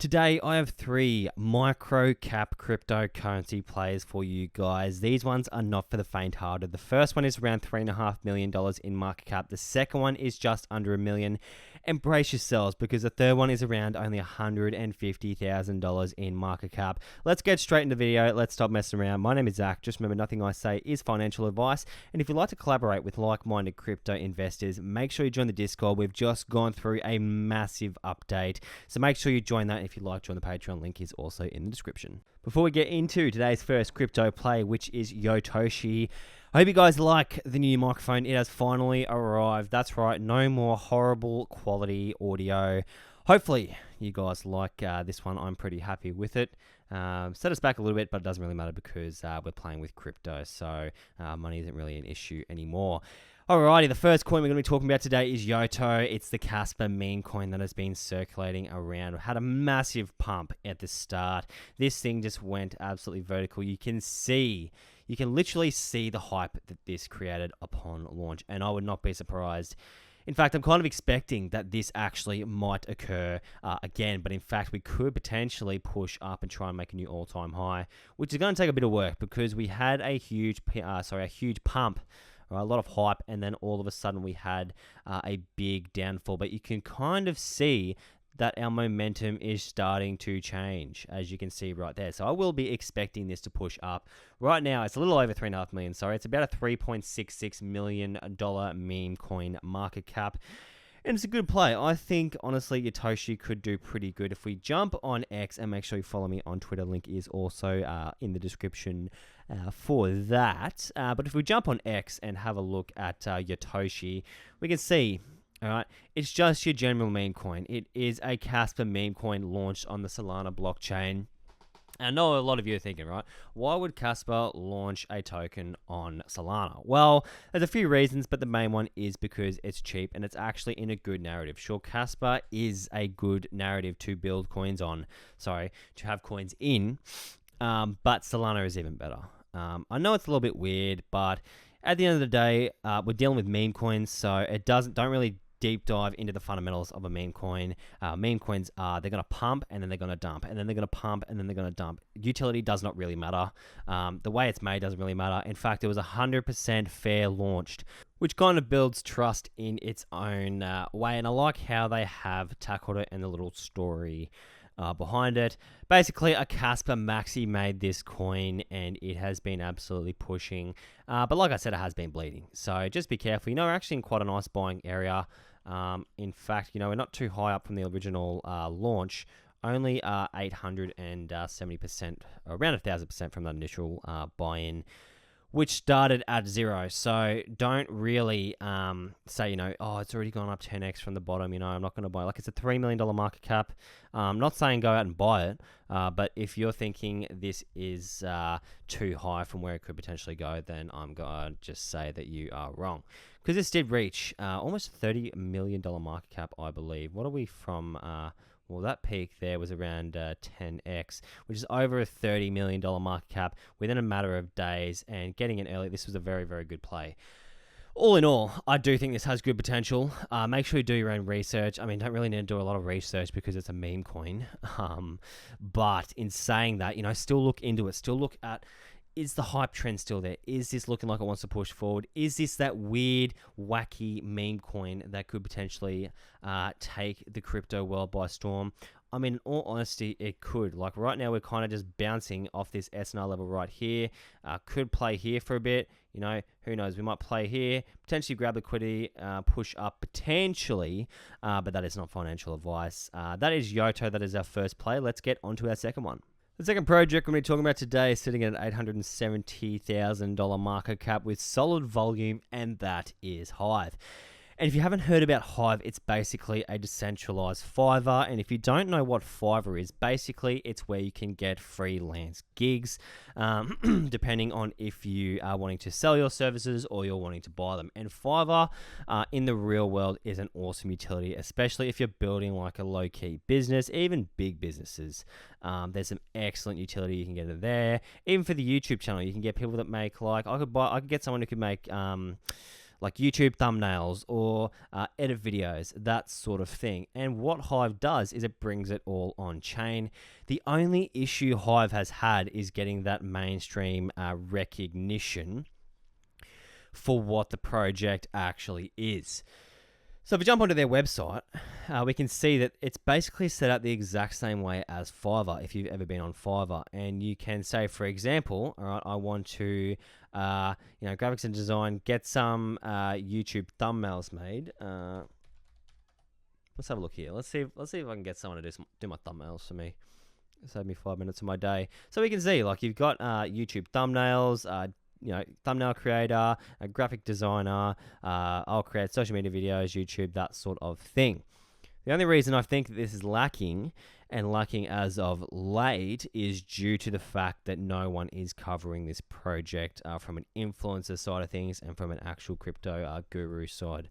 Today, I have three micro cap cryptocurrency plays for you guys. These ones are not for the faint-hearted. The first one is around $3.5 million in market cap. The second one is just under $1 million. And brace yourselves because the third one is around only $150,000 in market cap. Let's get straight into the video. Let's stop messing around. My name is Zach. Just remember, nothing I say is financial advice. And if you'd like to collaborate with like-minded crypto investors, make sure you join the Discord. We've just gone through a massive update. So make sure you join that. If you'd like, join the Patreon. Link is also in the description. Before we get into today's first crypto play, which is Yotoshi, I hope you guys like the new microphone. It has finally arrived. That's right, no more horrible quality audio. Hopefully you guys like this one. I'm pretty happy with it. Set us back a little bit, but it doesn't really matter because we're playing with crypto, so money isn't really an issue anymore. Alrighty, the first coin we're going to be talking about today is YOTO. It's the Casper meme coin that has been circulating around. Had a massive pump at the start. This thing just went absolutely vertical. You can literally see the hype that this created upon launch, and I would not be surprised. In fact, I'm kind of expecting that this actually might occur again, but in fact, we could potentially push up and try and make a new all-time high, which is going to take a bit of work because we had a huge pump. A lot of hype, and then all of a sudden we had a big downfall. But you can kind of see that our momentum is starting to change, as you can see right there. So I will be expecting this to push up. Right now, it's a little over $3.5 million. Sorry, it's about a $3.66 million meme coin market cap. And it's a good play. I think, honestly, Yotoshi could do pretty good. If we jump on X, and make sure you follow me on Twitter, link is also in the description for that. But if we jump on X and have a look at Yotoshi, we can see, all right, it's just your general meme coin. It is a Casper meme coin launched on the Solana blockchain. I know a lot of you are thinking, right, why would Casper launch a token on Solana? Well, there's a few reasons, but the main one is because it's cheap and it's actually in a good narrative. Sure, Casper is a good narrative to build coins on, to have coins in, but Solana is even better. I know it's a little bit weird, but at the end of the day, we're dealing with meme coins, so it don't really deep dive into the fundamentals of a meme coin. Meme coins they're going to pump and then they're going to dump and then they're going to pump and then they're going to dump. Utility does not really matter. The way it's made doesn't really matter. In fact, it was 100% fair launched, which kind of builds trust in its own way. And I like how they have tackled it and the little story behind it. Basically, a Casper Maxi made this coin and it has been absolutely pushing. But like I said, it has been bleeding. So just be careful. We're actually in quite a nice buying area. In fact, we're not too high up from the original launch. Only 870%, around 1,000% from that initial buy-in, which started at 0. So don't really say, oh, it's already gone up 10x from the bottom. I'm not going to buy. Like, it's a $3 million market cap. I'm not saying go out and buy it, but if you're thinking this is too high from where it could potentially go, then I'm going to just say that you are wrong. Because this did reach almost $30 million market cap, I believe. What are we from? Well, that peak there was around 10x, which is over a $30 million market cap within a matter of days. And getting in early, this was a very, very good play. All in all, I do think this has good potential. Make sure you do your own research. Don't really need to do a lot of research because it's a meme coin. But in saying that, still look into it. Still look at, is the hype trend still there? Is this looking like it wants to push forward? Is this that weird, wacky meme coin that could potentially take the crypto world by storm? In all honesty, it could. Like right now, we're kind of just bouncing off this SNR level right here. Could play here for a bit. Who knows? We might play here, potentially grab liquidity, push up potentially, but that is not financial advice. That is YOTO. That is our first play. Let's get on to our second one. The second project we're going to be talking about today is sitting at an $870,000 market cap with solid volume, and that is HYVE. And if you haven't heard about HYVE, it's basically a decentralized Fiverr. And if you don't know what Fiverr is, basically it's where you can get freelance gigs, depending on if you are wanting to sell your services or you're wanting to buy them. And Fiverr in the real world is an awesome utility, especially if you're building like a low-key business, even big businesses. There's some excellent utility you can get in there. Even for the YouTube channel, you can get people that make like, I could get someone who could make like YouTube thumbnails or edit videos, that sort of thing. And what Hive does is it brings it all on chain. The only issue Hive has had is getting that mainstream recognition for what the project actually is. So if we jump onto their website, we can see that it's basically set up the exact same way as Fiverr, if you've ever been on Fiverr. And you can say, for example, all right, I want to, graphics and design, get some YouTube thumbnails made. Let's have a look here. Let's see if I can get someone to do my thumbnails for me. Save me 5 minutes of my day. So we can see, like, you've got YouTube thumbnails, thumbnail creator, a graphic designer, I'll create social media videos, YouTube, that sort of thing. The only reason I think this is lacking, and lacking as of late, is due to the fact that no one is covering this project from an influencer side of things and from an actual crypto guru side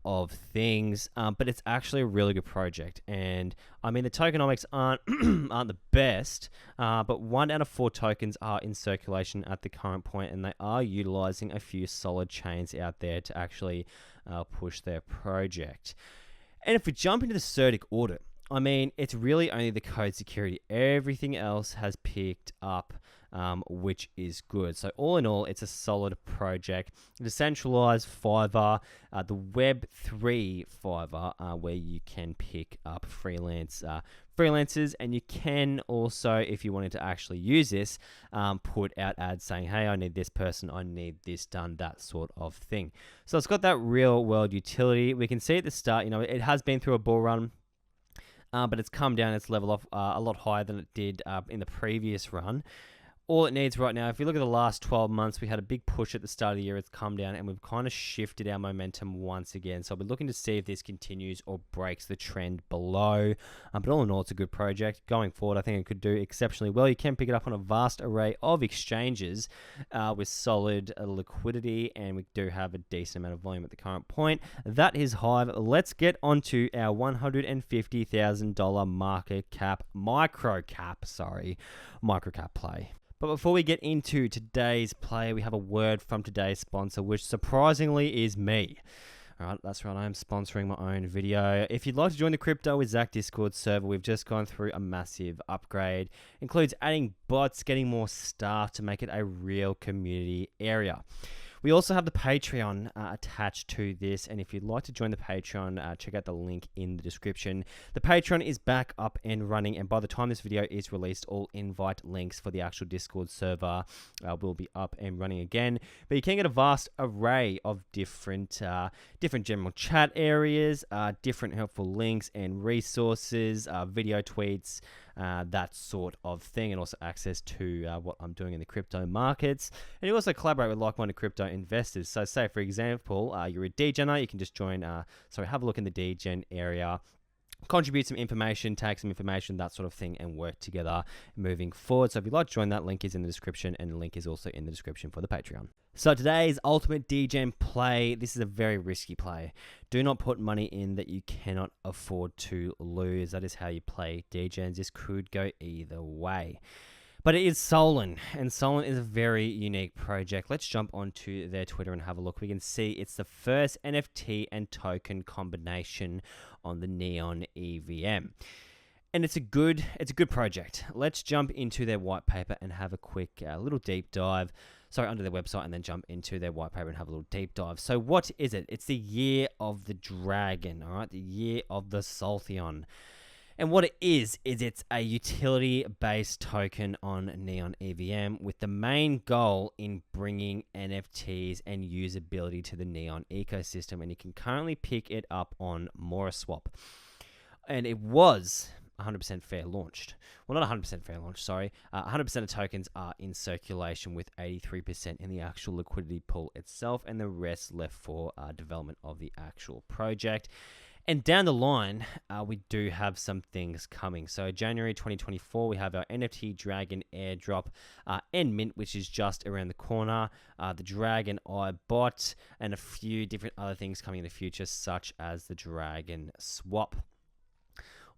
of things, but it's actually a really good project. And I mean, the tokenomics aren't the best, but 1 out of 4 tokens are in circulation at the current point, and they are utilizing a few solid chains out there to actually push their project. And if we jump into the CertiK audit, I mean, it's really only the code security. Everything else has picked up, which is good. So all in all, it's a solid project. Decentralized Fiverr, the Web3 Fiverr, where you can pick up freelancers, and you can also, if you wanted to actually use this, put out ads saying, hey, I need this person, I need this done, that sort of thing. So it's got that real world utility. We can see at the start, it has been through a bull run, but it's come down its level off a lot higher than it did in the previous run. All it needs right now, if you look at the last 12 months, we had a big push at the start of the year. It's come down, and we've kind of shifted our momentum once again. So I'll be looking to see if this continues or breaks the trend below. But all in all, it's a good project. Going forward, I think it could do exceptionally well. You can pick it up on a vast array of exchanges with solid liquidity, and we do have a decent amount of volume at the current point. That is Hive. Let's get onto our $150,000 market cap, microcap play. But before we get into today's play, we have a word from today's sponsor, which surprisingly is me. All right, that's right, I am sponsoring my own video. If you'd like to join the Crypto with Zach Discord server, we've just gone through a massive upgrade. Includes adding bots, getting more staff to make it a real community area. We also have the Patreon attached to this, and if you'd like to join the Patreon, check out the link in the description. The Patreon is back up and running, and by the time this video is released, all invite links for the actual Discord server will be up and running again. But you can get a vast array of different general chat areas, different helpful links and resources, video tweets, that sort of thing, and also access to what I'm doing in the crypto markets. And you also collaborate with like-minded crypto investors. So say, for example, you're a degener, you can just join, have a look in the degen area, contribute some information, take some information, that sort of thing, and work together moving forward. So if you'd like to join, that link is in the description, and the link is also in the description for the Patreon. So today's ultimate degen play, this is a very risky play. Do not put money in that you cannot afford to lose. That is how you play degens. This could go either way. But it is SOLEN, and SOLEN is a very unique project. Let's jump onto their Twitter and have a look. We can see it's the first NFT and token combination on the Neon EVM. And it's a good project. Let's jump into their white paper and have a quick little deep dive. Sorry, under their website, and then jump into their white paper and have a little deep dive. So what is it? It's the year of the dragon, all right? The year of the Soletheon. And what it is it's a utility-based token on Neon EVM with the main goal in bringing NFTs and usability to the Neon ecosystem. And you can currently pick it up on MoraSwap. And it was 100% fair launched. Well, not 100% fair launch, sorry. 100% of tokens are in circulation, with 83% in the actual liquidity pool itself, and the rest left for development of the actual project. And down the line, we do have some things coming. So January 2024, we have our NFT Dragon airdrop and mint, which is just around the corner. The Dragon Eye bot, and a few different other things coming in the future, such as the Dragon Swap.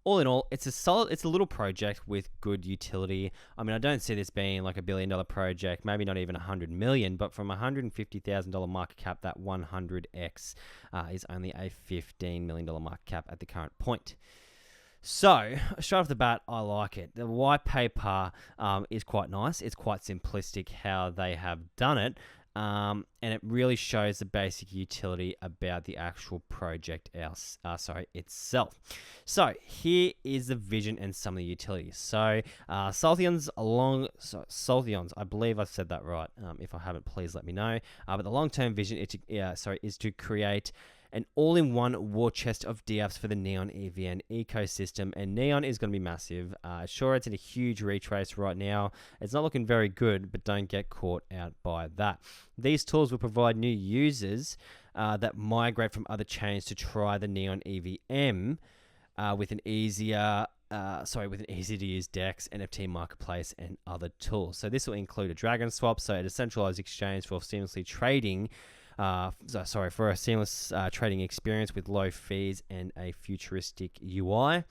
all in all, it's a little project with good utility. I mean, I don't see this being like $1 billion project, maybe not even 100 million, but from $150,000 market cap, that 100x is only a $15 million market cap at the current point. So, straight off the bat, I like it. The white paper is quite nice. It's quite simplistic how they have done it. And it really shows the basic utility about the actual project itself. So here is the vision and some of the utilities. So Soletheons, I believe I've said that right. If I haven't, please let me know. But the long-term vision is to create an all-in-one war chest of DApps for the Neon EVM ecosystem, and Neon is going to be massive. Sure, it's in a huge retrace right now. It's not looking very good, but don't get caught out by that. These tools will provide new users that migrate from other chains to try the Neon EVM with an easier to use DEX, NFT marketplace, and other tools. So this will include a Dragon swap, so a decentralized exchange for seamlessly trading. For a seamless trading experience with low fees and a futuristic UI,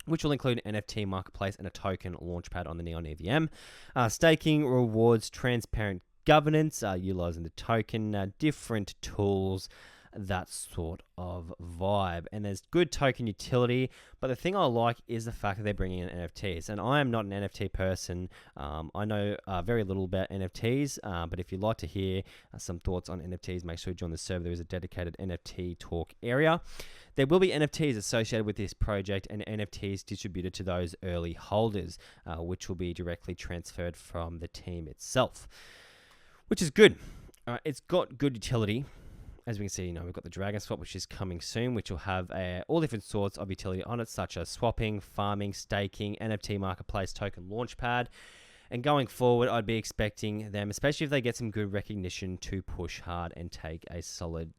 which will include an NFT marketplace and a token launchpad on the Neon EVM. Staking rewards transparent governance, utilizing the token, different tools, that sort of vibe. And there's good token utility, but the thing I like is the fact that they're bringing in NFTs, and I am not an NFT person. I know very little about NFTs, but if you'd like to hear some thoughts on NFTs, make sure you join the server. There is a dedicated NFT talk area. There will be NFTs associated with this project and NFTs distributed to those early holders, which will be directly transferred from the team itself, which is good. It's got good utility. As we can see, we've got the Dragon swap, which is coming soon, which will have all different sorts of utility on it, such as swapping, farming, staking, NFT marketplace, token launchpad. And going forward, I'd be expecting them, especially if they get some good recognition, to push hard and take a solid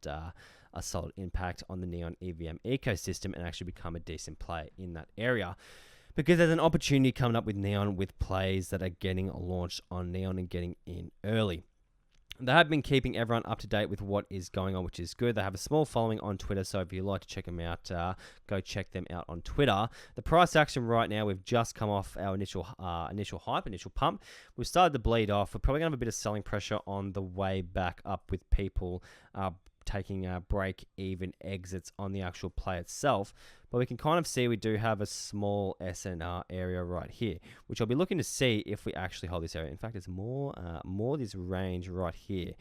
impact on the Neon EVM ecosystem and actually become a decent player in that area. Because there's an opportunity coming up with Neon with plays that are getting launched on Neon and getting in early. They have been keeping everyone up to date with what is going on, which is good. They have a small following on Twitter, so if you'd like to check them out, go check them out on Twitter. The price action right now, we've just come off our initial pump. We've started to bleed off. We're probably going to have a bit of selling pressure on the way back up with people taking break-even exits on the actual play itself. But we can kind of see we do have a small SNR area right here, which I'll be looking to see if we actually hold this area. In fact, it's more this range right here,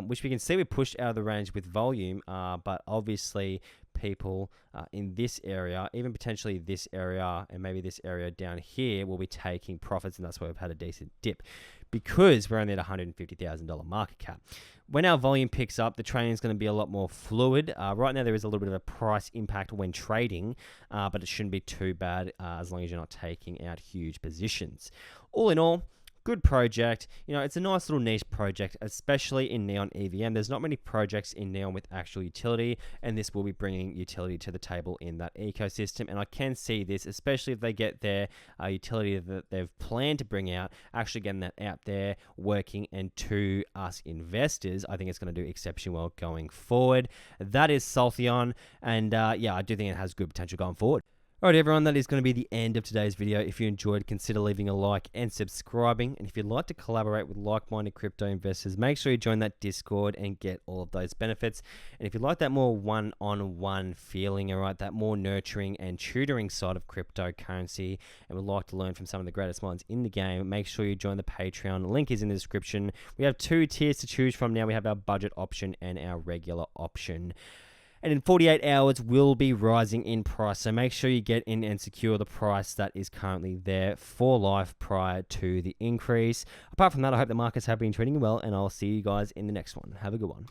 which we can see we pushed out of the range with volume, but obviously people in this area, even potentially this area and maybe this area down here, will be taking profits, and that's why we've had a decent dip, because we're only at $150,000 market cap. When our volume picks up, the trading is going to be a lot more fluid. Right now, there is a little bit of a price impact when trading, but it shouldn't be too bad as long as you're not taking out huge positions. All in all, good project. It's a nice little niche project, especially in Neon EVM. There's not many projects in Neon with actual utility, and this will be bringing utility to the table in that ecosystem. And I can see this, especially if they get their utility that they've planned to bring out, actually getting that out there, working, and to us investors, I think it's going to do exceptionally well going forward. That is Soletheon, and I do think it has good potential going forward. Alright everyone, that is going to be the end of today's video. If you enjoyed, consider leaving a like and subscribing. And if you'd like to collaborate with like-minded crypto investors, make sure you join that Discord and get all of those benefits. And if you'd like that more one-on-one feeling, that more nurturing and tutoring side of cryptocurrency, and would like to learn from some of the greatest minds in the game, make sure you join the Patreon. The link is in the description. We have 2 tiers to choose from now. We have our budget option and our regular option. And in 48 hours, we'll be rising in price. So make sure you get in and secure the price that is currently there for life prior to the increase. Apart from that, I hope the markets have been trading well, and I'll see you guys in the next one. Have a good one.